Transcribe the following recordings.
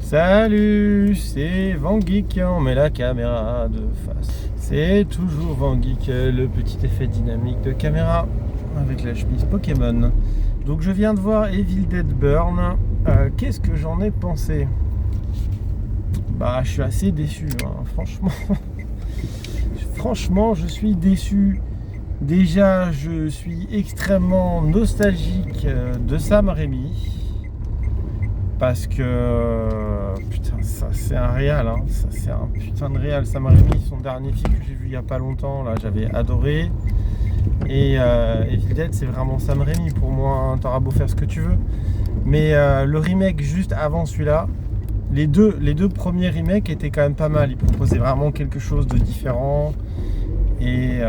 Salut, c'est Vangeek, on met la caméra de face. C'est toujours Vangeek, le petit effet dynamique de caméra avec la chemise Pokémon. Donc je viens de voir Evil Dead Burn. Qu'est-ce que j'en ai pensé? Bah, je suis assez déçu, hein, franchement. Franchement, je suis déçu. Déjà, je suis extrêmement nostalgique de Sam Raimi. Parce que putain, ça c'est un réal, hein. Ça c'est un putain de réal. Sam Raimi, son dernier film que j'ai vu il y a pas longtemps, là j'avais adoré. Et Evil Dead, c'est vraiment Sam Raimi pour moi, hein. T'auras beau faire ce que tu veux. Mais le remake juste avant celui-là, les deux premiers remakes étaient quand même pas mal. Ils proposaient vraiment quelque chose de différent. Et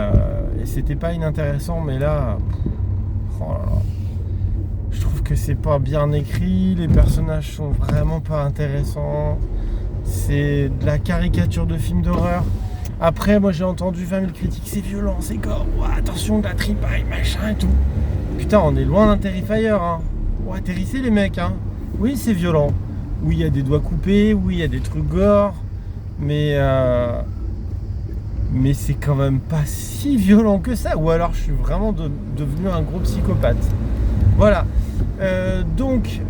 c'était pas inintéressant, mais là, oh là là. Je trouve que c'est pas bien écrit, les personnages sont vraiment pas intéressants. C'est de la caricature de film d'horreur. Après, moi j'ai entendu 20 000 critiques, c'est violent, c'est gore, ouais, attention de la tripaille, machin et tout. Putain, on est loin d'un Terrifier, hein. Ouais, atterrissez les mecs, hein. Oui, c'est violent. Oui, il y a des doigts coupés, oui, il y a des trucs gore, mais c'est quand même pas si violent que ça. Ou alors je suis vraiment devenu un gros psychopathe. Voilà. Donc,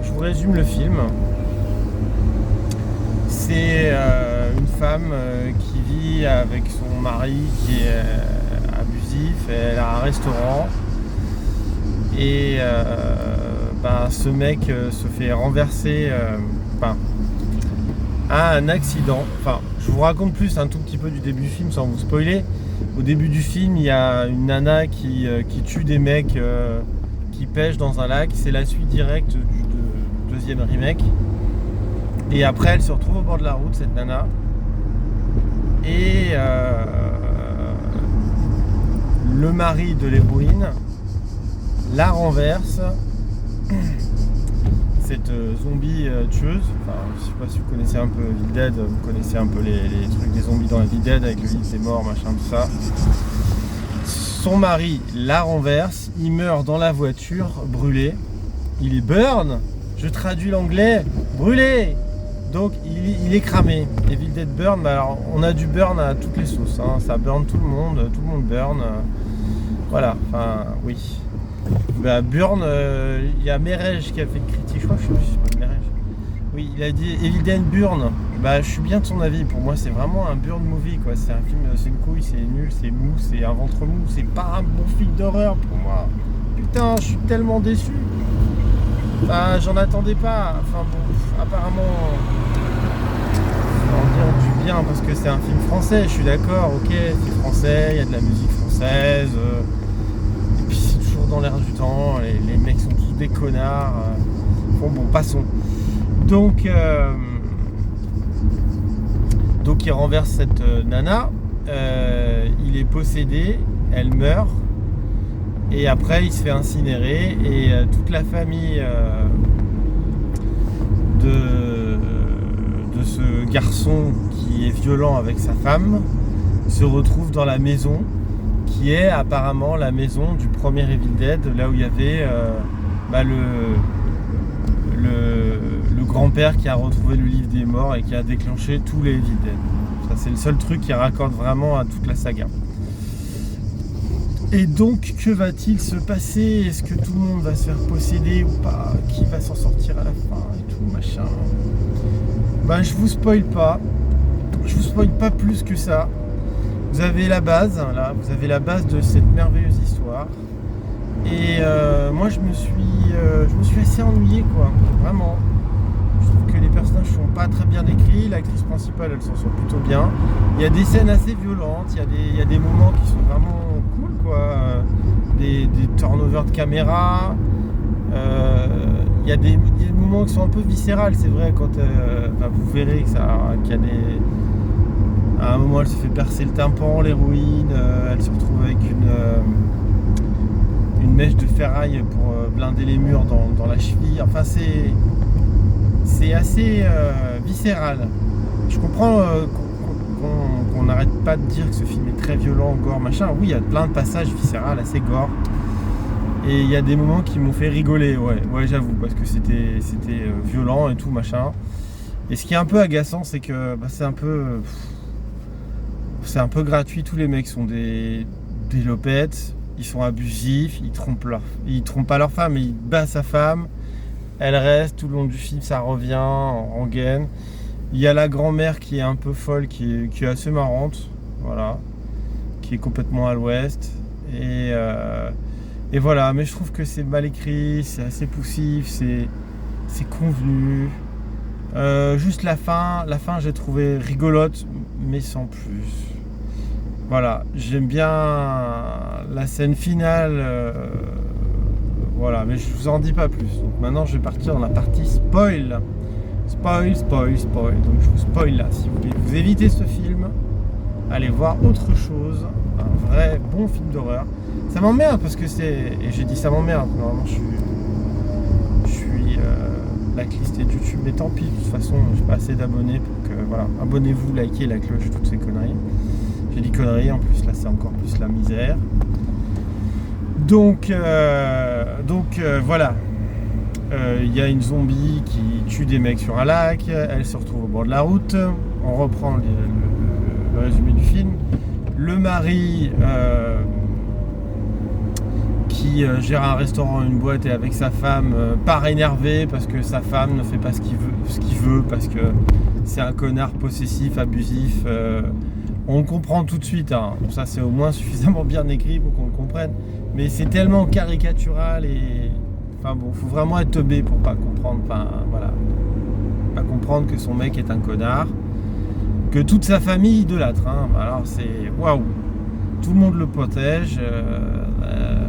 je vous résume le film. C'est une femme qui vit avec son mari qui est abusif. Elle a un restaurant. Et ce mec se fait renverser à un accident. Enfin, je vous raconte plus un tout petit peu du début du film sans vous spoiler. Au début du film, il y a une nana qui tue des mecs qui pêchent dans un lac. C'est la suite directe du deuxième remake. Et après, elle se retrouve au bord de la route, cette nana. Et le mari de l'héroïne la renverse. Cette zombie tueuse. Enfin, je sais pas si vous connaissez un peu Evil Dead, vous connaissez un peu les trucs des zombies dans Evil Dead avec le livre des morts, machin, tout ça. Son mari la renverse, il meurt dans la voiture, brûlé. Il est burn, je traduis l'anglais, brûlé. Donc il est cramé. Evil Dead Burn, alors on a du burn à toutes les sauces, hein. Ça burn tout le monde burn. Voilà, enfin oui. Burn, il y a Merej qui a fait une critique, je crois que je sais plus si c'est Merej. Oui, il a dit Evil Dead Burn. Je suis bien de son avis. Pour moi, c'est vraiment un burn movie, quoi. C'est un film, c'est une couille, c'est nul, c'est mou, c'est un ventre mou. C'est pas un bon film d'horreur pour moi. Putain, je suis tellement déçu. J'en attendais pas. Enfin bon, apparemment, en dire du bien parce que c'est un film français. Je suis d'accord, ok, c'est français, il y a de la musique française. Dans l'air du temps, les mecs sont tous des connards. Bon, passons. Donc il renverse cette nana. Il est possédé, elle meurt. Et après, il se fait incinérer. Et toute la famille de ce garçon qui est violent avec sa femme se retrouve dans la maison qui est apparemment la maison du premier Evil Dead, là où il y avait le grand-père qui a retrouvé le livre des morts et qui a déclenché tous les Evil Dead. Ça, c'est le seul truc qui raccorde vraiment à toute la saga. Et donc, que va-t-il se passer? Est-ce que tout le monde va se faire posséder ou pas? Qui va s'en sortir à la fin et tout, machin? Je vous spoil pas. Je vous spoil pas plus que ça. Vous avez la base, là, vous avez la base de cette merveilleuse histoire. Et moi, je me suis assez ennuyé, quoi. Vraiment. Je trouve que les personnages sont pas très bien écrits. L'actrice principale, elle s'en sort plutôt bien. Il y a des scènes assez violentes. Il y a des moments qui sont vraiment cool, quoi. Des turnovers de caméra. Il y a des moments qui sont un peu viscérales, c'est vrai. Quand vous verrez qu'il y a des... À un moment, elle se fait percer le tympan, l'héroïne, elle se retrouve avec une mèche de ferraille pour blinder les murs dans la cheville. Enfin, c'est assez viscéral. Je comprends qu'on n'arrête pas de dire que ce film est très violent, gore, machin. Oui, il y a plein de passages viscérales, assez gore. Et il y a des moments qui m'ont fait rigoler, ouais j'avoue, parce que c'était violent et tout machin. Et ce qui est un peu agaçant, c'est que c'est un peu gratuit. Tous les mecs sont des lopettes, ils sont abusifs, ils trompent pas leur femme, mais ils battent sa femme. Elle reste tout le long du film, ça revient en rengaine. Il y a la grand-mère qui est un peu folle, qui est assez marrante, voilà, qui est complètement à l'ouest. Et voilà, mais je trouve que c'est mal écrit, c'est assez poussif, c'est convenu. Juste la fin j'ai trouvé rigolote, mais sans plus. Voilà, j'aime bien la scène finale, voilà, mais je vous en dis pas plus. Donc maintenant je vais partir dans la partie spoil. Spoil. Donc je vous spoil là. Si vous voulez vous éviter ce film, allez voir autre chose, un vrai bon film d'horreur. Ça m'emmerde parce que et j'ai dit ça m'emmerde, normalement je suis blacklisté de YouTube, mais tant pis, de toute façon j'ai pas assez d'abonnés pour que, voilà, abonnez-vous, likez la cloche, toutes ces conneries. J'ai dit conneries, en plus là c'est encore plus la misère. Donc voilà, il y a une zombie qui tue des mecs sur un lac, elle se retrouve au bord de la route. On reprend le résumé du film. Le mari qui gère un restaurant, une boîte, et avec sa femme part énervé parce que sa femme ne fait pas ce qu'il veut, parce que c'est un connard possessif, abusif. On le comprend tout de suite, hein. Ça c'est au moins suffisamment bien écrit pour qu'on le comprenne, mais c'est tellement caricatural et enfin bon, faut vraiment être teubé pour pas comprendre, voilà, pas comprendre que son mec est un connard, que toute sa famille idolâtre, hein. Alors c'est waouh, tout le monde le protège,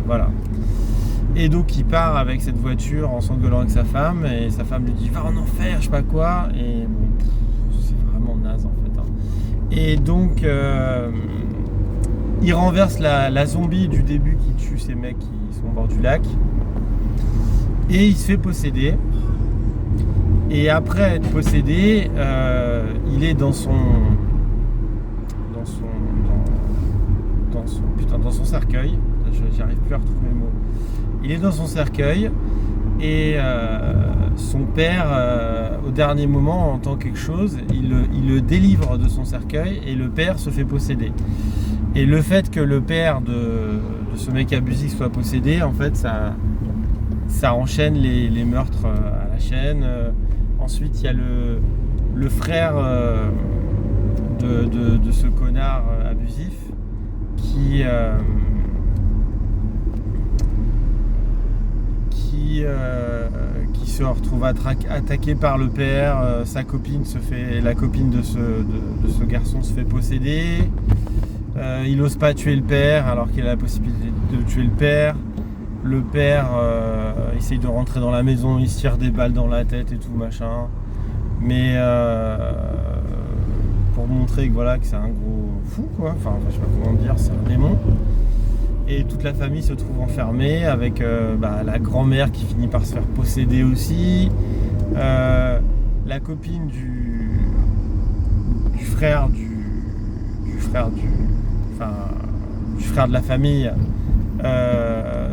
voilà. Et donc il part avec cette voiture en s'engueulant avec sa femme, et sa femme lui dit va en enfer, je sais pas quoi, et bon, c'est vraiment naze en fait, hein. Et donc il renverse la zombie du début qui tue ces mecs qui sont au bord du lac, et il se fait posséder. Et après être possédé, il est dans son cercueil. J'arrive plus à retrouver le mot. Il est dans son cercueil, et son père, au dernier moment, entend quelque chose. Il le délivre de son cercueil, et le père se fait posséder. Et le fait que le père de ce mec abusif soit possédé, en fait, ça enchaîne les meurtres à la chaîne. Ensuite, il y a le frère de ce connard abusif qui se retrouve attaqué par le père. La copine de ce garçon se fait posséder. Il n'ose pas tuer le père alors qu'il a la possibilité de tuer le père. Le père essaye de rentrer dans la maison, il se tire des balles dans la tête et tout machin. Mais pour montrer que voilà, que c'est un gros fou, quoi. Enfin, je sais pas comment dire, c'est un démon. Et toute la famille se trouve enfermée avec la grand-mère qui finit par se faire posséder aussi. La copine du frère de la famille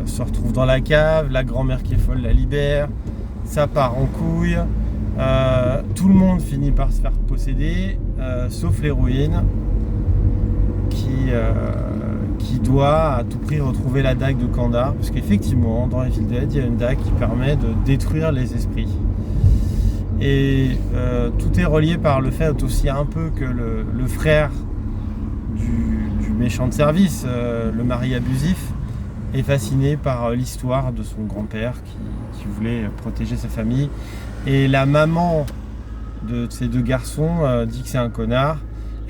se retrouve dans la cave. La grand-mère qui est folle la libère. Ça part en couille. Tout le monde finit par se faire posséder, sauf l'héroïne qui doit à tout prix retrouver la dague de Kandar, parce qu'effectivement dans Evil Dead il y a une dague qui permet de détruire les esprits, et tout est relié par le fait aussi un peu que le frère du méchant de service, le mari abusif, est fasciné par l'histoire de son grand-père qui voulait protéger sa famille, et la maman de ces deux garçons dit que c'est un connard.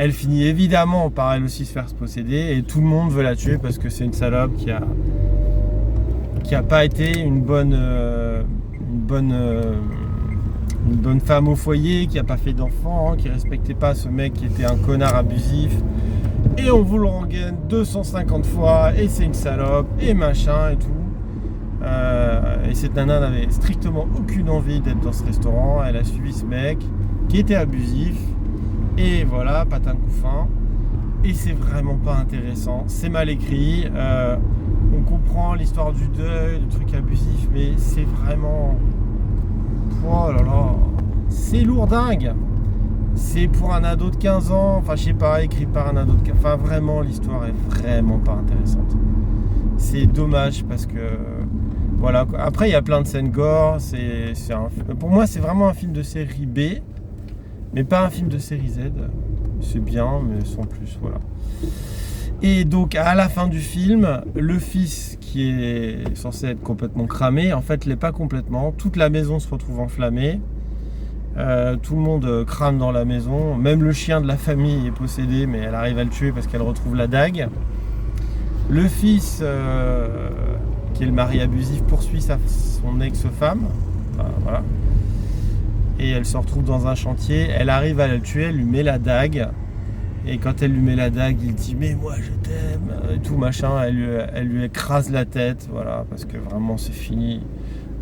Elle finit évidemment par elle aussi se faire posséder, et tout le monde veut la tuer parce que c'est une salope qui a pas été une bonne femme au foyer, qui a pas fait d'enfants, qui respectait pas ce mec qui était un connard abusif, et on vous le rengaine 250 fois, et c'est une salope et machin et tout. Et cette nana n'avait strictement aucune envie d'être dans ce restaurant. Elle a suivi ce mec qui était abusif. Et voilà, patin couffin. Et c'est vraiment pas intéressant. C'est mal écrit. On comprend l'histoire du deuil, du truc abusif, mais c'est vraiment... Oh là là, c'est lourdingue. C'est pour un ado de 15 ans, enfin je sais pas, écrit par un ado de 15 ans. Enfin vraiment, l'histoire est vraiment pas intéressante. C'est dommage parce que... Voilà. Après, il y a plein de scènes gore. Pour moi, c'est vraiment un film de série B, mais pas un film de série Z. C'est bien, mais sans plus, voilà. Et donc, à la fin du film, le fils, qui est censé être complètement cramé, en fait, l'est pas complètement. Toute la maison se retrouve enflammée. Tout le monde crame dans la maison. Même le chien de la famille est possédé, mais elle arrive à le tuer parce qu'elle retrouve la dague. Le fils, qui est le mari abusif, poursuit son ex-femme. Enfin, voilà. Et elle se retrouve dans un chantier. Elle arrive à le tuer, elle lui met la dague. Et quand elle lui met la dague, il dit mais moi je t'aime et tout machin. Elle lui écrase la tête, voilà, parce que vraiment c'est fini.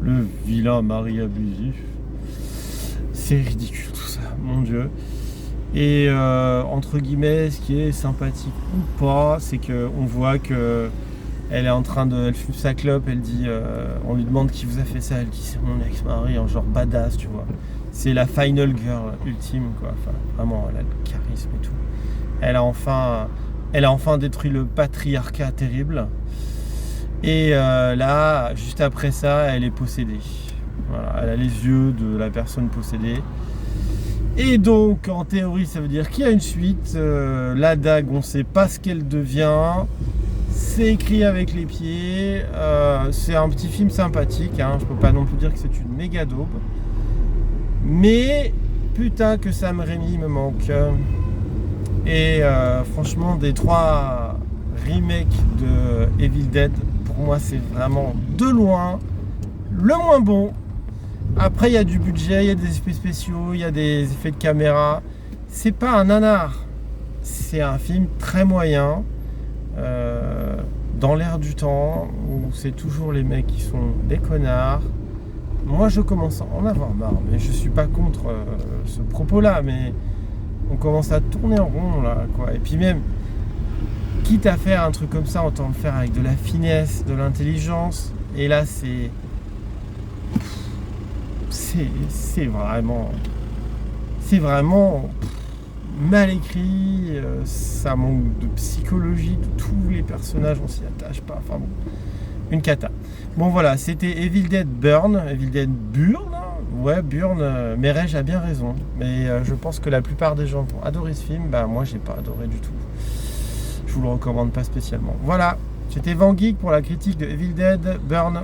Le vilain mari abusif. C'est ridicule tout ça, mon Dieu. Et entre guillemets, ce qui est sympathique ou pas, c'est qu'on voit que elle est en train de... Elle fume sa clope, elle dit... on lui demande qui vous a fait ça, elle dit c'est mon ex-mari, en genre badass, tu vois. C'est la final girl ultime, quoi. Enfin, vraiment, elle a le charisme et tout. Elle a enfin détruit le patriarcat terrible. Et là, juste après ça, elle est possédée. Voilà, elle a les yeux de la personne possédée. Et donc, en théorie, ça veut dire qu'il y a une suite. La dague, on ne sait pas ce qu'elle devient. C'est écrit avec les pieds. C'est un petit film sympathique. Hein. Je peux pas non plus dire que c'est une méga daube. Mais, putain que Sam Raimi me manque. Et franchement, des 3 remakes de Evil Dead, pour moi, c'est vraiment de loin le moins bon. Après, il y a du budget, il y a des effets spéciaux, il y a des effets de caméra. C'est pas un nanar. C'est un film très moyen, dans l'air du temps, où c'est toujours les mecs qui sont des connards. Moi, je commence à en avoir marre, mais je suis pas contre ce propos-là, mais on commence à tourner en rond, là, quoi. Et puis même, quitte à faire un truc comme ça, autant le faire avec de la finesse, de l'intelligence. Et là, c'est vraiment mal écrit, ça manque de psychologie de tous les personnages, on s'y attache pas, enfin bon, une cata. Bon voilà, c'était Evil Dead Burn, ouais Burn, Merej a bien raison, mais je pense que la plupart des gens vont adorer ce film, bah moi j'ai pas adoré du tout, je vous le recommande pas spécialement. Voilà, c'était Van Geek pour la critique de Evil Dead Burn.